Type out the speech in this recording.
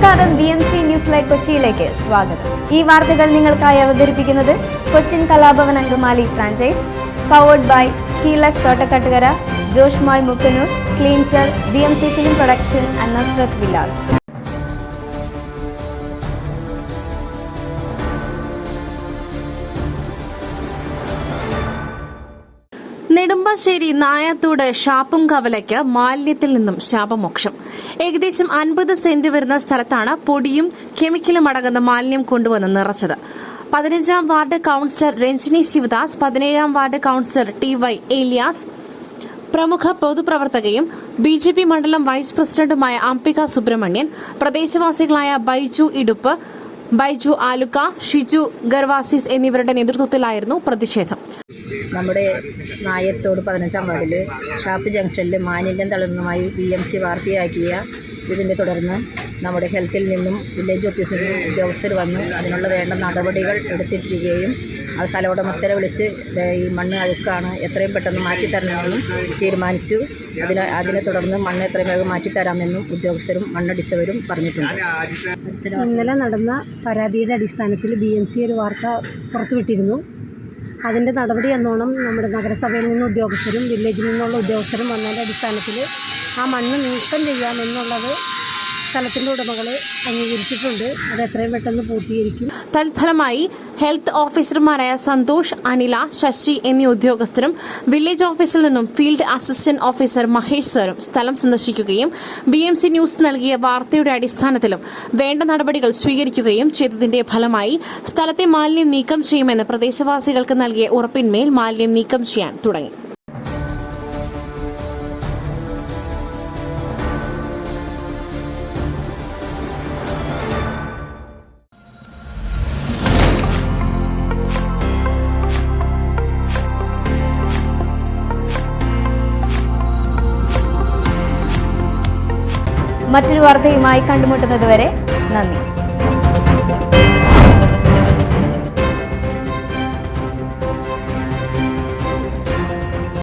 നമസ്കാരം, BMC news live കൊച്ചിയിലേക്ക് സ്വാഗതം. ഈ വാർത്തകൾ നിങ്ങൾക്കായി അവതരിപ്പിക്കുന്നത് Cochin Kalabhavan Angamaly franchise, powered by ഹീലക് Thottakkattukara, Josh mall Mukkannoor, cleanser, BMC film production and Nazrath Vilas. Nedumbassery Nayathode ഷാപ്പും കവലയ്ക്ക് മാലിന്യത്തിൽ നിന്നും ശാപമോക്ഷം. ഏകദേശം 50 സെന്റ് വരുന്ന സ്ഥലത്താണ് പൊടിയും കെമിക്കലും അടങ്ങുന്ന മാലിന്യം കൊണ്ടുവന്ന് നിറച്ചത്. 15-ാം വാർഡ് കൌൺസിലർ രഞ്ജിനി ശിവദാസ്, 17-ാം വാർഡ് കൌൺസിലർ TY ഏലിയാസ്, പ്രമുഖ പൊതുപ്രവർത്തകയും BJP മണ്ഡലം വൈസ് പ്രസിഡന്റുമായ അംബിക സുബ്രഹ്മണ്യൻ, പ്രദേശവാസികളായ ബൈജു ഇടുപ്പ്, ബൈജു ആലുക്ക, ഷിജു ഗർവാസിസ് എന്നിവരുടെ നേതൃത്വത്തിലായിരുന്നു പ്രതിഷേധം. നമ്മുടെ നായത്തോട് 15-ാം വാർഡിൽ ഷാപ്പ് ജംഗ്ഷനിൽ മാലിന്യം തള്ളുന്നതുമായി BMC വാർത്തയാക്കിയ ഇതിനെ തുടർന്ന് നമ്മുടെ ഹെൽത്തിൽ നിന്നും വില്ലേജ് ഓഫീസിൽ നിന്നും ഉദ്യോഗസ്ഥർ വന്ന് അതിനുള്ള വേണ്ട നടപടികൾ എടുത്തിരിക്കുകയും അത് സ്ഥല ഉടമസ്ഥരെ വിളിച്ച് ഈ മണ്ണ് അഴുക്കാണ്, എത്രയും പെട്ടെന്ന് മാറ്റിത്തരണമെന്നും തീരുമാനിച്ചു. അതിനെ തുടർന്ന് മണ്ണ് എത്രയും വേഗം മാറ്റിത്തരാമെന്നും ഉദ്യോഗസ്ഥരും മണ്ണടിച്ചവരും പറഞ്ഞിട്ടുണ്ട്. ഇന്നലെ നടന്ന പരാതിയുടെ അടിസ്ഥാനത്തിൽ BMC ഒരു വാർത്ത പുറത്തുവിട്ടിരുന്നു. അതിൻ്റെ നടപടി എന്നോണം നമ്മുടെ നഗരസഭയിൽ നിന്ന് ഉദ്യോഗസ്ഥരും വില്ലേജിൽ നിന്നുള്ള ഉദ്യോഗസ്ഥരും വന്നതിൻ്റെ അടിസ്ഥാനത്തിൽ ആ മണ്ണ് നീക്കം ചെയ്യാമെന്നുള്ളത് സ്ഥലത്തിൻ്റെ ഉടമകൾ അംഗീകരിച്ചിട്ടുണ്ട്. അത് എത്രയും പെട്ടെന്ന് പൂർത്തീകരിക്കും. തൽഫലമായി ഹെൽത്ത് ഓഫീസർമാരായ സന്തോഷ്, അനില, ശശി എന്നീ ഉദ്യോഗസ്ഥരും വില്ലേജ് ഓഫീസിൽ നിന്നും ഫീൽഡ് അസിസ്റ്റന്റ് ഓഫീസർ മഹേഷ് സാറും സ്ഥലം സന്ദർശിക്കുകയും BMC ന്യൂസ് നൽകിയ വാർത്തയുടെ അടിസ്ഥാനത്തിലും വേണ്ട നടപടികൾ സ്വീകരിക്കുകയും ചെയ്തതിന്റെ ഫലമായി സ്ഥലത്തെ മാലിന്യം നീക്കം ചെയ്യുമെന്ന് പ്രദേശവാസികൾക്ക് നൽകിയ ഉറപ്പിന്മേൽ മാലിന്യം നീക്കം ചെയ്യാൻ തുടങ്ങി. മറ്റൊരു വാർത്തയുമായി കണ്ടുമുട്ടുന്നതുവരെ നന്ദി.